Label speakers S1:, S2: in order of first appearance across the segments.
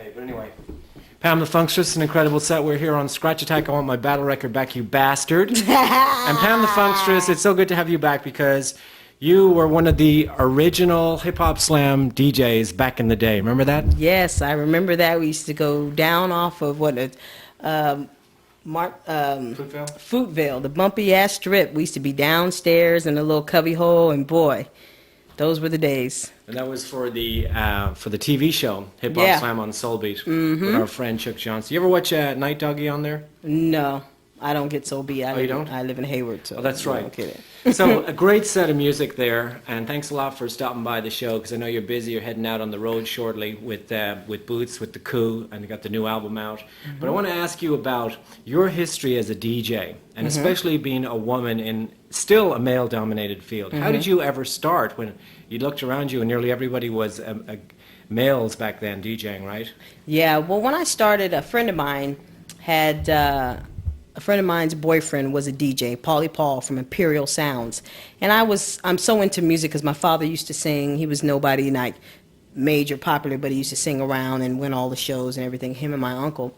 S1: day. But anyway, Pam the Funkstress, an incredible set. We're here on Scratch Attack. I want my battle record back, you bastard. And Pam the Funkstress, it's so good to have you back because you were one of the original HipHopSlam DJs back in the day. Remember that?
S2: Yes, I remember that. We used to go down off of Fruitvale, the bumpy ass strip. We used to be downstairs in a little cubby hole, and boy, those were the days.
S1: And that was for the TV show HipHopSlam on Soul Beat with our friend Chuck Johnson. You ever watch Night Doggy on there?
S2: No, I don't get Soul Beat.
S1: You don't?
S2: I live in Hayward, so.
S1: Oh, that's right.
S2: Okay.
S1: So a great set of music there, and thanks a lot for stopping by the show because I know you're busy. You're heading out on the road shortly with Boots, with the Coup, and you got the new album out. But I want to ask you about your history as a DJ, and especially being a woman in still a male-dominated field. How did you ever start when you looked around you and nearly everybody was males back then DJing, right? Yeah,
S2: well, when I started, a friend of mine's boyfriend was a DJ, Paulie Paul from Imperial Sounds. And I'm so into music because my father used to sing. He was nobody like major popular, but he used to sing around and win all the shows and everything, him and my uncle.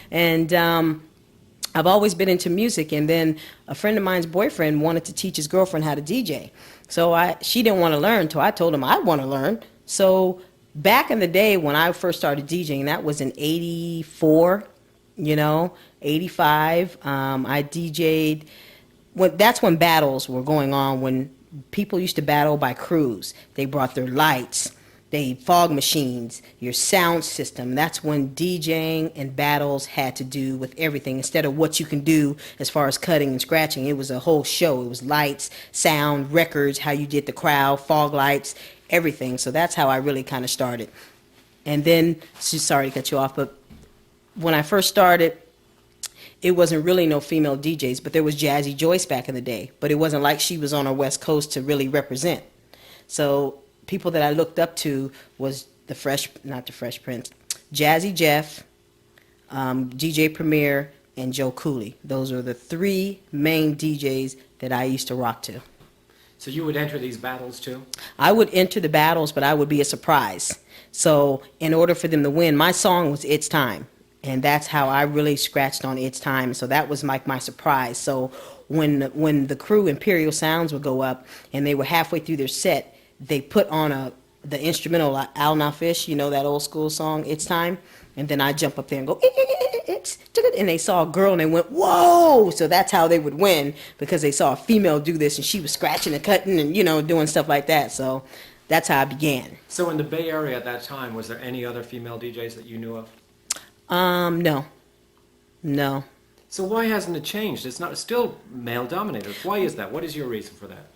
S2: And I've always been into music, and then a friend of mine's boyfriend wanted to teach his girlfriend how to DJ. So she didn't want to learn, so I told him I want to learn. So back in the day when I first started DJing, that was in 84, 85. I DJ'd. That's when battles were going on, when people used to battle by crews. They brought their lights, fog machines, your sound system. That's when DJing and battles had to do with everything. Instead of what you can do as far as cutting and scratching, it was a whole show. It was lights, sound, records, how you did the crowd, fog lights, everything. So that's how I really kind of started. And then, sorry to cut you off, but when I first started, it wasn't really no female DJs, but there was Jazzy Joyce back in the day. But it wasn't like she was on our West Coast to really represent. So people that I looked up to was not the Fresh Prince, Jazzy Jeff, DJ Premier, and Joe Cooley. Those are the three main DJs that I used to rock to.
S1: So you would enter these battles too?
S2: I would enter the battles, but I would be a surprise. So in order for them to win, my song was It's Time. And that's how I really scratched on It's Time. So that was like my surprise. So when the crew, Imperial Sounds, would go up and they were halfway through their set, they put on the instrumental Al Nafish, that old school song, It's Time. And then I jump up there and go, it's, and they saw a girl and they went, whoa! So that's how they would win, because they saw a female do this and she was scratching and cutting and, doing stuff like that. So that's how I began.
S1: So in the Bay Area at that time, was there any other female DJs that you knew of?
S2: No.
S1: So why hasn't it changed? It's still male dominated. Why is that? What is your reason for that?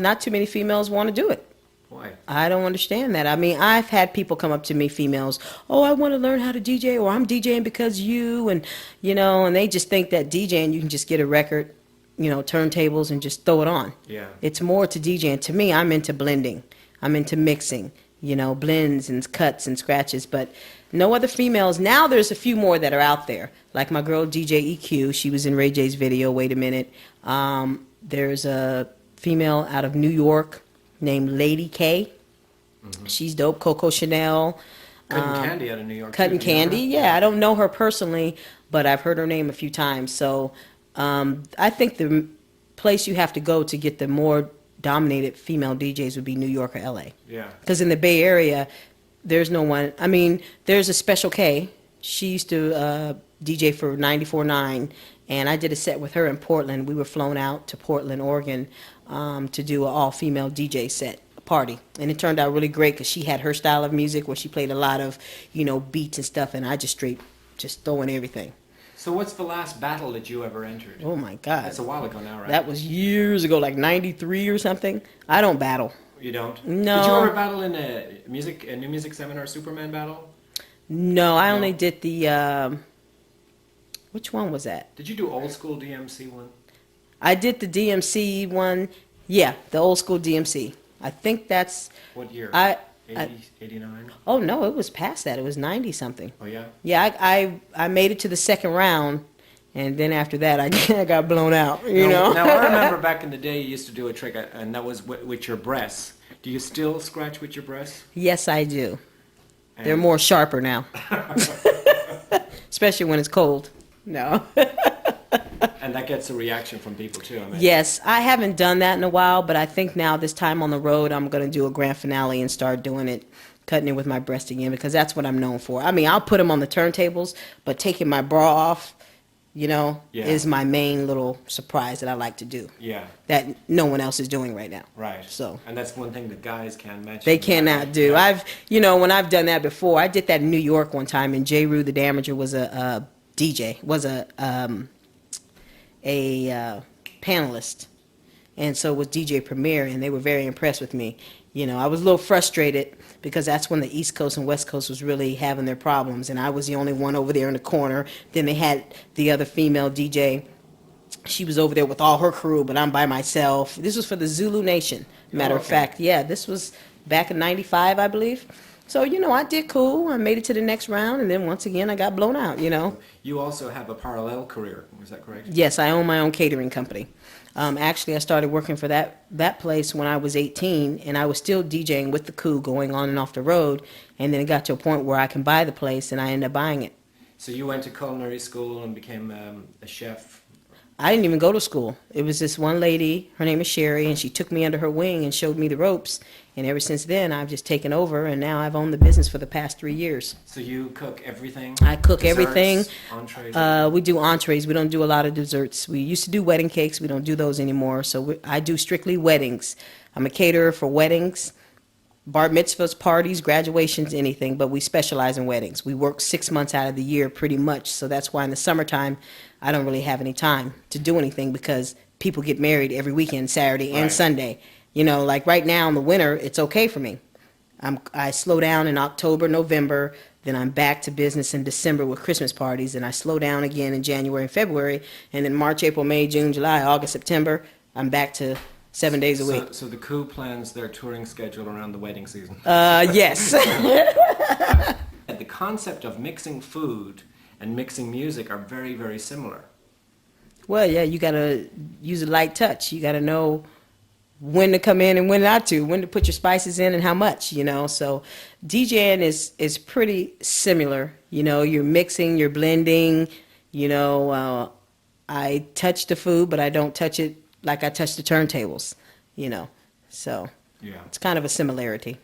S2: Not too many females want to do it.
S1: Why?
S2: I don't understand that. I mean, I've had people come up to me, females, oh, I want to learn how to DJ, or I'm DJing because you, and, and they just think that DJing, you can just get a record, turntables, and just throw it on.
S1: Yeah.
S2: It's more to DJing. To me, I'm into blending. I'm into mixing, blends and cuts and scratches, but no other females. Now there's a few more that are out there, like my girl DJ EQ. She was in Ray J's video, Wait a Minute. There's a female out of New York named Lady K. She's dope. Coco Chanel.
S1: Cutting Candy out of New York.
S2: Cutting Candy, yeah. I don't know her personally, but I've heard her name a few times. So I think the place you have to go to get the more dominated female DJs would be New York or LA.
S1: Yeah.
S2: Because in the Bay Area, there's no one. I mean, there's a Special K. She used to DJ for 94.9, and I did a set with her in Portland. We were flown out to Portland, Oregon, to do an all-female DJ set party, and it turned out really great because she had her style of music where she played a lot of, beats and stuff, and I just throwing everything.
S1: So what's the last battle that you ever entered?
S2: Oh my God,
S1: that's a while ago now, right?
S2: That was years ago, like 93 or something. I don't battle.
S1: You don't?
S2: No.
S1: Did you ever battle in a new music seminar Superman battle?
S2: No, I only did the. Which one was that?
S1: Did you do old school DMC one?
S2: I did the DMC one. Yeah, the old school DMC. I think that's.
S1: What year? 89?
S2: Oh no, it was past that. It was 90 something.
S1: Oh yeah.
S2: Yeah, I made it to the second round, and then after that I got blown out. Now
S1: I remember back in the day you used to do a trick, and that was with your breasts. Do you still scratch with your breasts?
S2: Yes, I do. They're more sharper now. Especially when it's cold. No.
S1: And that gets a reaction from people too. I mean.
S2: Yes, I haven't done that in a while, but I think now this time on the road, I'm going to do a grand finale and start doing it, cutting it with my breast again, because that's what I'm known for. I mean, I'll put them on the turntables, but taking my bra off, is my main little surprise that I like to do.
S1: Yeah.
S2: That no one else is doing right now.
S1: Right.
S2: So.
S1: And that's one thing that guys can't mention.
S2: They cannot do.
S1: Yeah.
S2: When I've done that before, I did that in New York one time, and J. Rue the Damager was a DJ, was a panelist, and so was DJ Premier, and they were very impressed with me. I was a little frustrated because that's when the East Coast and West Coast was really having their problems, and I was the only one over there in the corner. Then they had the other female DJ. She was over there with all her crew, but I'm by myself. This was for the Zulu Nation, matter of fact. Yeah, this was back in '95, I believe. So, I did cool. I made it to the next round, and then once again, I got blown out,
S1: You also have a parallel career, is that correct?
S2: Yes, I own my own catering company. Actually, I started working for that place when I was 18, and I was still DJing with the Coup, going on and off the road, and then it got to a point where I can buy the place, and I ended up buying it.
S1: So you went to culinary school and became a chef?
S2: I didn't even go to school. It was this one lady, her name is Sherry, and she took me under her wing and showed me the ropes. And ever since then, I've just taken over, and now I've owned the business for the past 3 years.
S1: So you cook everything?
S2: I cook
S1: Desserts,
S2: everything.
S1: Entrees?
S2: We do entrees. We don't do a lot of desserts. We used to do wedding cakes. We don't do those anymore. So I do strictly weddings. I'm a caterer for weddings, bar mitzvahs, parties, graduations, anything. But we specialize in weddings. We work 6 months out of the year pretty much. So that's why in the summertime, I don't really have any time to do anything because people get married every weekend, Saturday and Sunday. Like right now in the winter, it's okay for me. I slow down in October, November, then I'm back to business in December with Christmas parties, and I slow down again in January and February, and then March, April, May, June, July, August, September, I'm back to 7 days a week.
S1: So the Coup plans their touring schedule around the wedding season?
S2: Yes.
S1: The concept of mixing food and mixing music are very, very similar.
S2: Well, yeah, you got to use a light touch. You got to know when to come in and when not to, when to put your spices in and how much, So DJing is pretty similar. You're mixing, you're blending, I touch the food, but I don't touch it like I touch the turntables, So it's kind of a similarity.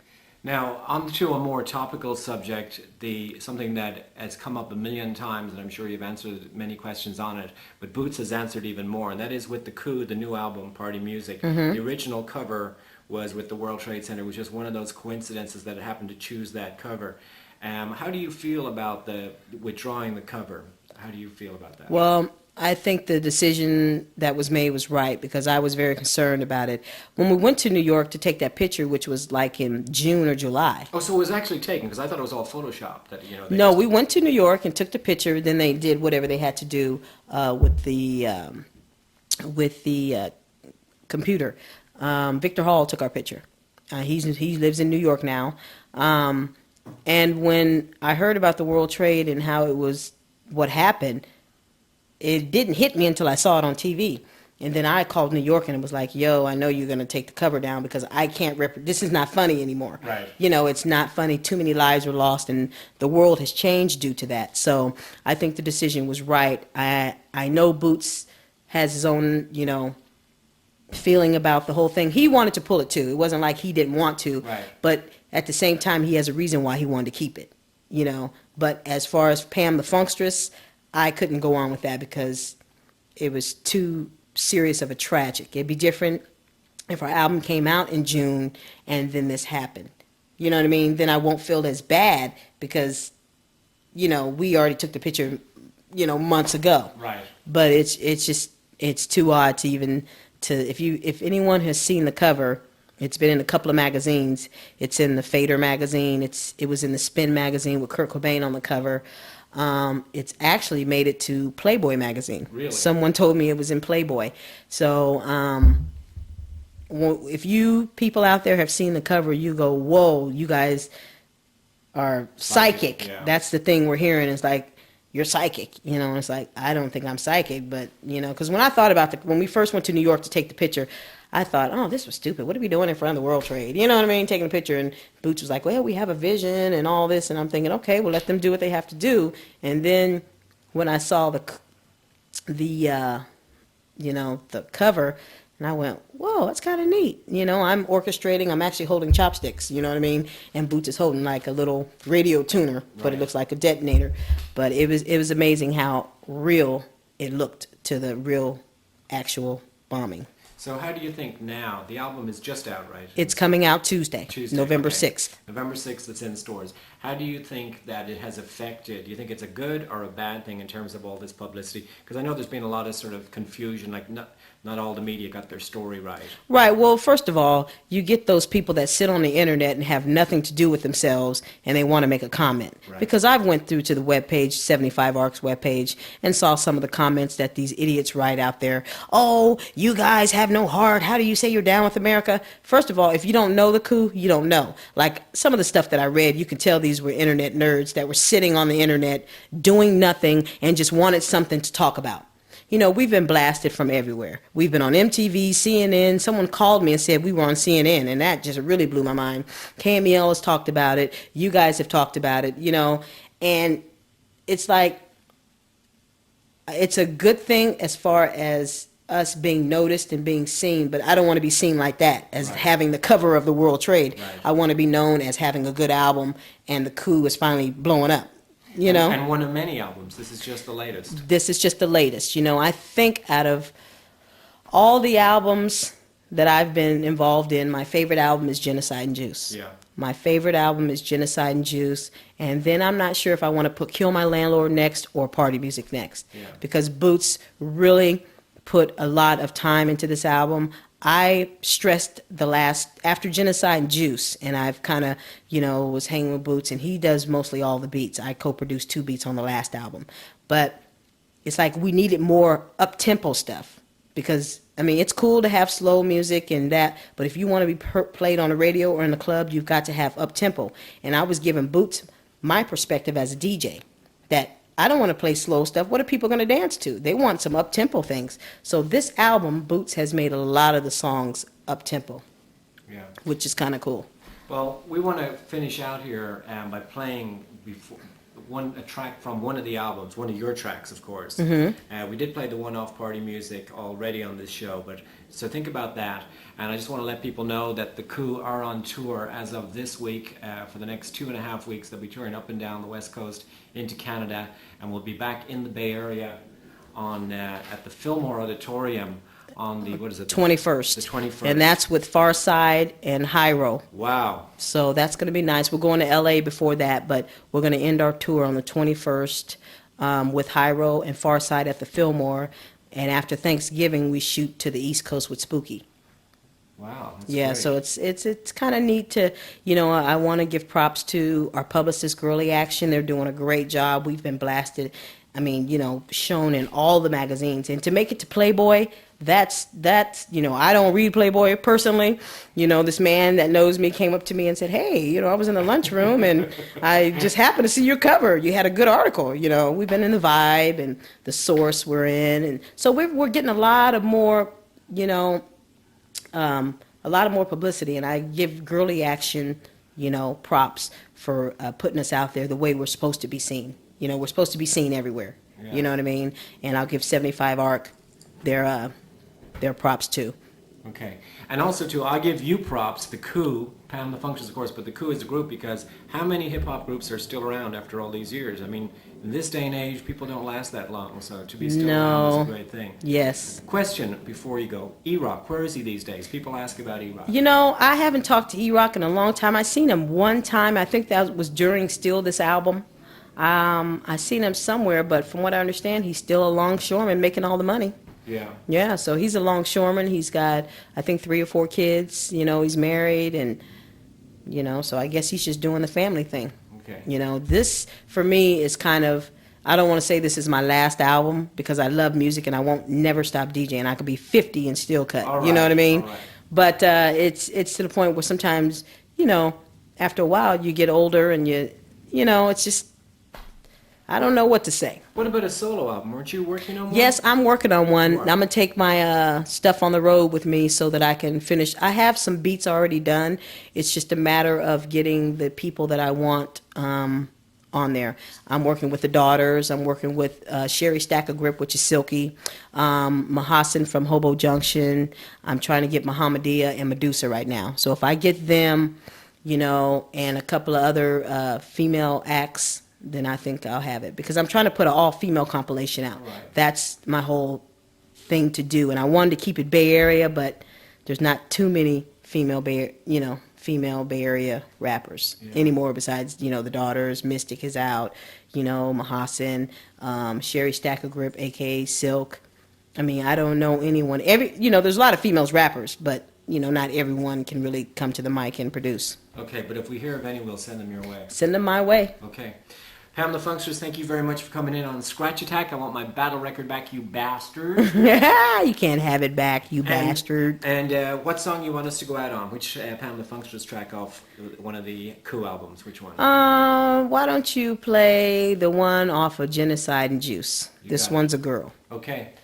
S1: Now, on to a more topical subject, something that has come up a million times, and I'm sure you've answered many questions on it, but Boots has answered even more, and that is with the Coup, the new album, Party Music. Mm-hmm. The original cover was with the World Trade Center, which was one of those coincidences that it happened to choose that cover. How do you feel about withdrawing the cover? How do you feel about that?
S2: Well, I think the decision that was made was right because I was very concerned about it. When we went to New York to take that picture, which was like in June or July.
S1: Oh, so it was actually taken, because I thought it was all Photoshopped.
S2: No, we went to New York and took the picture. Then they did whatever they had to do with the computer. Victor Hall took our picture. He lives in New York now. And when I heard about the World Trade and how it was what happened, it didn't hit me until I saw it on TV. And then I called New York and it was like, yo, I know you're going to take the cover down because I can't this is not funny anymore.
S1: Right.
S2: It's not funny. Too many lives were lost and the world has changed due to that. So I think the decision was right. I know Boots has his own, feeling about the whole thing. He wanted to pull it too. It wasn't like he didn't want to.
S1: Right.
S2: But at the same time, he has a reason why he wanted to keep it, But as far as Pam the Funkstress, I couldn't go on with that because it was too serious of a tragic. It'd be different if our album came out in June and then this happened. You know what I mean? Then I won't feel as bad because, we already took the picture, months ago.
S1: Right.
S2: But it's too odd to even if anyone has seen the cover, it's been in a couple of magazines. It's in the Fader magazine. It was in the Spin magazine with Kurt Cobain on the cover. It's actually made it to Playboy magazine.
S1: Really? Someone
S2: told me it was in Playboy. So if you people out there have seen the cover, you go, whoa, you guys are psychic.
S1: Yeah.
S2: That's the thing we're hearing. It's like, you're psychic. It's like, I don't think I'm psychic, but, because when I thought about when we first went to New York to take the picture, I thought, oh, this was stupid. What are we doing in front of the World Trade? You know what I mean? Taking a picture. And Boots was like, well, we have a vision and all this. And I'm thinking, okay, well, let them do what they have to do. And then when I saw the the cover, and I went, whoa, that's kind of neat. I'm orchestrating. I'm actually holding chopsticks, you know what I mean? And Boots is holding like a little radio tuner, but it looks like a detonator. But it was amazing how real it looked to the real actual bombing.
S1: So how do you think now? The album is just out, right?
S2: It's coming out Tuesday, November 6th.
S1: November 6th, it's in stores. How do you think that it has affected? Do you think it's a good or a bad thing in terms of all this publicity? Because I know there's been a lot of sort of confusion, like not all the media got their story right.
S2: Right. Well, first of all, you get those people that sit on the internet and have nothing to do with themselves, and they want to make a comment.
S1: Right.
S2: Because I've went through to the webpage, 75 Arc's webpage, and saw some of the comments that these idiots write out there. Oh, you guys have no heart. How do you say you're down with America? First of all, if you don't know the coup, you don't know. Like some of the stuff that I read, you could tell these were internet nerds that were sitting on the internet doing nothing and just wanted something to talk about. We've been blasted from everywhere. We've been on MTV, CNN. Someone called me and said we were on CNN, and that just really blew my mind. KMEL has talked about it. You guys have talked about it, and it's like, it's a good thing as far as us being noticed and being seen, but I don't want to be seen like that, as having the cover of the World Trade.
S1: Right.
S2: I want to be known as having a good album, and the coup is finally blowing up.
S1: And one of many albums. This is just the latest.
S2: This is just the latest. I think out of all the albums that I've been involved in, my favorite album is Genocide and Juice.
S1: Yeah.
S2: My favorite album is Genocide and Juice. And then I'm not sure if I want to put Kill My Landlord next or Party Music next.
S1: Yeah.
S2: Because Boots really put a lot of time into this album. I stressed after Genocide and Juice, and I've kind of, was hanging with Boots, and he does mostly all the beats. I co-produced 2 beats on the last album. But it's like we needed more up-tempo stuff because, it's cool to have slow music and that, but if you want to be played on the radio or in the club, you've got to have up-tempo. And I was giving Boots my perspective as a DJ, that I don't want to play slow stuff. What are people going to dance to? They want some up-tempo things. So this album, Boots has made a lot of the songs up-tempo, which is kind of cool.
S1: Well, we want to finish out here by playing a track from one of the albums, one of your tracks, of course. We did play the one-off Party Music already on this show, so think about that. And I just want to let people know that the Coup are on tour as of this week. For the next 2.5 weeks, they'll be touring up and down the West Coast into Canada, and we'll be back in the Bay Area at the Fillmore Auditorium on the,
S2: 21st.
S1: The 21st.
S2: And that's with Farside and Hyro.
S1: Wow.
S2: So that's going to be nice. We're going to LA before that, but we're going to end our tour on the 21st with Hyro and Farside at the Fillmore. And after Thanksgiving, we shoot to the East Coast with Spooky.
S1: Wow. That's
S2: yeah,
S1: great.
S2: so it's kind of neat to, I want to give props to our publicist, Girly Action. They're doing a great job. We've been blasted, shown in all the magazines. And to make it to Playboy, that's I don't read Playboy personally. This man that knows me came up to me and said, hey, I was in the lunchroom and I just happened to see your cover. You had a good article. We've been in the Vibe and the Source we're in. And so we're getting a lot of more, a lot of more publicity, and I give Girly Action, props for putting us out there the way we're supposed to be seen. We're supposed to be seen everywhere. Yeah. You know what I mean? And I'll give 75 Arc their props too.
S1: Okay. And also too, I'll give you props, the Coup, Pam the Funkstress, of course, but the Coup is a group, because how many hip-hop groups are still around after all these years? In this day and age, people don't last that long, so to be still around is a great thing.
S2: Yes.
S1: Question before you go. E-Roc, where is he these days? People ask about E-Roc.
S2: I haven't talked to E-Roc in a long time. I seen him one time. I think that was during Still This Album. I seen him somewhere, but from what I understand, he's still a longshoreman making all the money.
S1: Yeah.
S2: Yeah, so he's a longshoreman. He's got, I think, 3 or 4 kids. He's married, and, so I guess he's just doing the family thing.
S1: Okay.
S2: This, for me, is kind of, I don't want to say this is my last album, because I love music, and I won't never stop DJing. I could be 50 and still cut.
S1: All right.
S2: You know what I mean?
S1: All right.
S2: But it's to the point where sometimes, after a while, you get older, and it's just, I don't know what to say.
S1: What about a solo album? Weren't you working on one?
S2: Yes, I'm working on one.
S1: You
S2: I'm
S1: are.
S2: gonna take my stuff on the road with me so that I can finish. I have some beats already done. It's just a matter of getting the people that I want on there. I'm working with the Daughters. I'm working with Sherry Stack of Grip, which is Silky, Mahassan from Hobo Junction. I'm trying to get Muhammadia and Medusa right now. So if I get them, and a couple of other female acts, then I think I'll have it, because I'm trying to put an all-female compilation out.
S1: Right.
S2: That's my whole thing to do, and I wanted to keep it Bay Area, but there's not too many female Bay Area rappers anymore. Besides, the Daughters, Mystic is out, Mahassan, Sherry Stack of Grip, aka Silk. I mean, I don't know anyone. There's a lot of females rappers, but not everyone can really come to the mic and produce.
S1: Okay, but if we hear of any, we'll send them your way.
S2: Send them my way.
S1: Okay. Pam the Funkstress, thank you very much for coming in on Scratch Attack. I want my battle record back, you bastard.
S2: You can't have it back, you bastard.
S1: And what song you want us to go out on? Which Pam the Funkstress track off one of the Coup albums? Which one?
S2: Why don't you play the one off of Genocide and Juice? This
S1: got it.
S2: one's a girl.
S1: Okay.